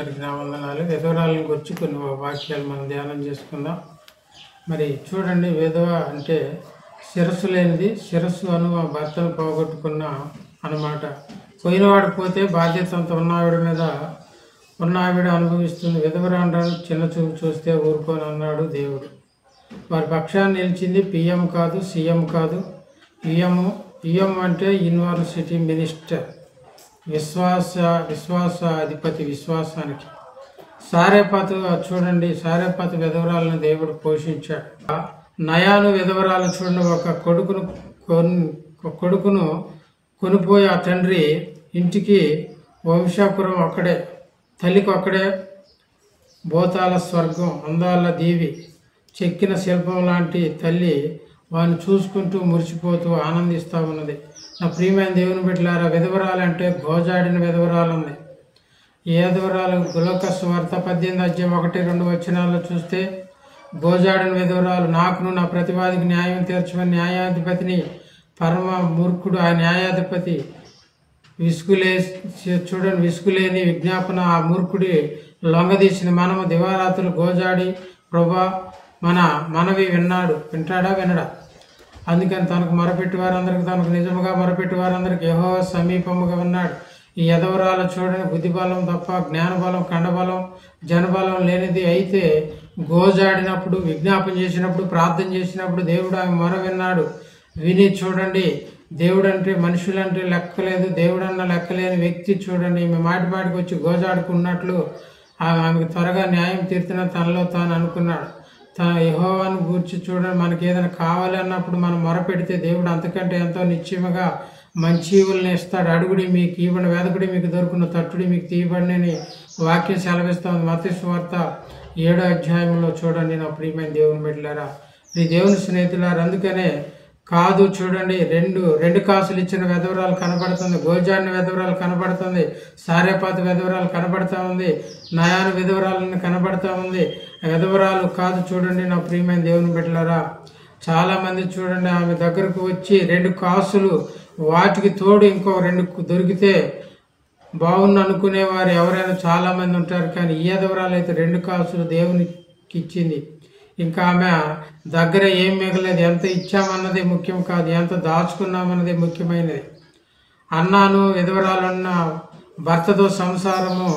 అందరికీ నా వందనాలు. విధవరాలను గురించి కొన్ని వాక్యాలు మనం ధ్యానం చేసుకుందాం. మరి చూడండి, విధవ అంటే శిరస్సు లేనిది, శిరస్సు అను భర్తను పోగొట్టుకున్న అన్నమాట. పోయినవాడు పోతే బాధ్యత అంత ఉన్న ఆవిడ అనుభవిస్తుంది. విధవరాండ్రను చిన్న చూపు చూస్తే ఊరుకొని అన్నాడు దేవుడు. వారి పక్షాన్ని నిలిచింది పిఎం కాదు, సీఎం కాదు, పిఎం అంటే యూనివర్సిటీ మినిస్టర్, విశ్వాసాధిపతి. విశ్వాసానికి సారేపాతు చూడండి, సారేపాతు విధవరాలను దేవుడు పోషించాడు. నయాను విధవరాలు చూడండి, ఒక కొడుకును కొనిపోయి ఆ తండ్రి ఇంటికి వంశాపురం ఒక్కడే, తల్లికి ఒక్కడే, భూతాల స్వర్గం, అందాల దీవి, చెక్కిన శిల్పం లాంటి తల్లి వాడిని చూసుకుంటూ మురిసిపోతూ ఆనందిస్తూ ఉన్నది. నా ప్రియమైన దేవుని బిడ్డలారా, విధవరాలంటే గోజాడిన విధవరాలు ఉంది. ఏ విధవరాలు? లోకా సువార్త 18:1-2 చూస్తే గోజాడిన విధవరాలు, నాకును నా ప్రతివాదికి న్యాయం తీర్చమని న్యాయాధిపతిని, పరమ మూర్ఖుడు ఆ న్యాయాధిపతి విసుగులేని విజ్ఞాపన ఆ మూర్ఖుడి లొంగదీసిన మనము దివారాత్రులు గోజాడి ప్రభా మన మనవి వింటాడా వినడా? అందుకని తనకు మొరపెట్టి వారందరికీ, తనకు నిజముగా మొరపెట్టి వారందరికీ యెహోవా సమీపముగా ఉన్నాడు. ఈ యెదవరాలు చూడని బుద్ధిబలం తప్ప జ్ఞానబలం, కండబలం, జనబలం లేనిది. అయితే గోజాడినప్పుడు, విజ్ఞాపన చేసినప్పుడు, ప్రార్థన చేసినప్పుడు దేవుడు ఆమె మొర విన్నాడు. విని చూడండి, దేవుడంటే మనుషులంటే లెక్కలేదు, దేవుడన్న లెక్కలేని వ్యక్తి చూడండి, ఈమె మాటికి వచ్చి గోజాడుకున్నట్లు ఆమెకు త్వరగా న్యాయం తీర్చిన తనలో తాను అనుకున్నాడు. తన యెహోవాను గూర్చి చూడండి, మనకి ఏదైనా కావాలి అన్నప్పుడు మనం మొరపెడితే దేవుడు అంతకంటే ఎంతో నిశ్చయముగా మంచి ఈవుల్ని ఇస్తాడు. అడుగుడి మీకు ఇవ్వని, వెదకుడి మీకు దొరుకును, తట్టుడి మీకు తీయబడినని వాక్యం సెలవిస్తుంది. మత్తయి సువార్త 7 చూడండి. నా ప్రియమైన దేవుని బిడ్డలారా, ఈ దేవుని స్నేహితులారా, అందుకనే కాదు చూడండి, రెండు కాసులు ఇచ్చిన విధవరాలు కనబడుతుంది, గోజాడిన విధవరాలు కనబడుతుంది, సారేపాతు విధవరాలు కనబడతా ఉంది, నయాను విధవరాలను కనబడతా ఉంది. విధవరాలు కాదు చూడండి. నా ప్రియమైన దేవుని బిడ్డలారా, చాలామంది చూడండి ఆమె దగ్గరకు వచ్చి 2 కాసులు, వాటికి తోడు ఇంకో 2 దొరికితే బాగుంది అనుకునేవారు ఎవరైనా చాలామంది ఉంటారు. కానీ ఈ విధవరాలు అయితే 2 కాసులు దేవునికి ఇచ్చింది. ఇంకా ఆమె దగ్గర ఏం మిగలేదు. ఎంత ఇచ్చామన్నది ముఖ్యం కాదు, ఎంత దాచుకున్నామన్నది ముఖ్యమైనది. అన్నాను విధవరాలున్న భర్తతో సంసారము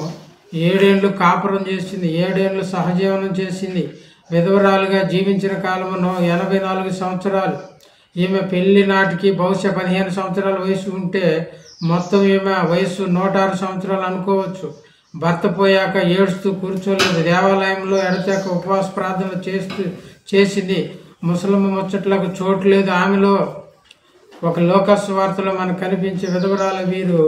7 ఏళ్ళు కాపురం చేసింది, 7 ఏళ్ళు సహజీవనం చేసింది. విధవరాలుగా జీవించిన కాలము 84 సంవత్సరాలు. ఈమె పెళ్లి నాటికి బహుశా 15 సంవత్సరాల వయసు ఉంటే మొత్తం ఈమె వయసు 106 సంవత్సరాలు అనుకోవచ్చు. భర్త పోయాక ఏడుస్తూ కూర్చోలేదు, దేవాలయంలో ఎడతెక ఉపవాస ప్రార్థనలు చేసింది. ముసలమ్మ ముచ్చట్లకు చోటు లేదు ఆమెలో. ఒక లోకా సువార్తలో మనకు కనిపించే విధవరాల వీరు,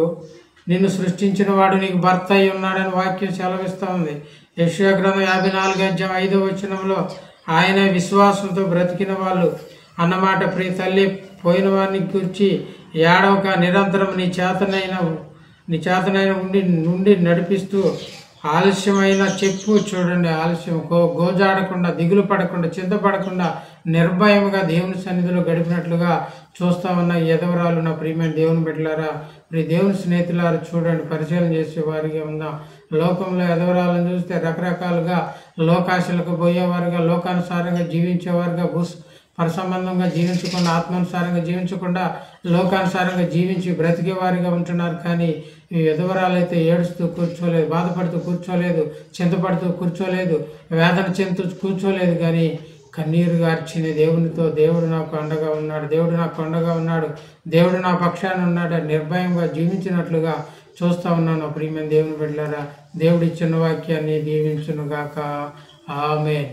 నిన్ను సృష్టించిన వాడు నీకు భర్త అయి ఉన్నాడని వాక్యం సెలవిస్తూ ఉంది. యెషయా గ్రంథం 54:5 ఆయన విశ్వాసంతో బ్రతికిన వాళ్ళు అన్నమాట. ప్రియ తల్లి, పోయిన వారిని గురించి ఏడవక, నిరంతరం నీ చేతనైన నుండి నడిపిస్తూ, ఆలస్యమైన చెప్పు చూడండి, ఆలస్యం గోజాడకుండా, దిగులు పడకుండా, చింతపడకుండా నిర్భయంగా దేవుని సన్నిధిలో గడిపినట్లుగా చూస్తా ఉన్న ఎదవరాలు. నా ప్రియమైన దేవుని బిడ్డలారా, దేవుని స్నేహితులారా, చూడండి, పరిశీలన చేసే వారిగా ఉందాం. లోకంలో ఎదవరాలను చూస్తే రకరకాలుగా లోకాశలకు పోయేవారుగా, లోకానుసారంగా జీవించేవారుగా, పరసంబంధంగా జీవించకుండా, ఆత్మానుసారంగా జీవించకుండా, లోకానుసారంగా జీవించి బ్రతికేవారిగా ఉంటున్నారు. కానీ ఈ విధవరాలైతే ఏడుస్తూ కూర్చోలేదు, బాధపడుతూ కూర్చోలేదు, చింతపడుతూ కూర్చోలేదు, వేదన చెందుతూ కూర్చోలేదు. కానీ కన్నీరు గార్చిన దేవునితో, దేవుడు నాకు అండగా ఉన్నాడు, దేవుడు నాకు అండగా ఉన్నాడు, దేవుడు నా పక్షాన ఉన్నాడు, నిర్భయంగా జీవించినట్లుగా చూస్తూ ఉన్నాను. ప్రియమైన దేవుని బిడ్డలారా, దేవుడు ఇచ్చిన వాక్యాన్ని దీవించునుగాక. ఆమేన్.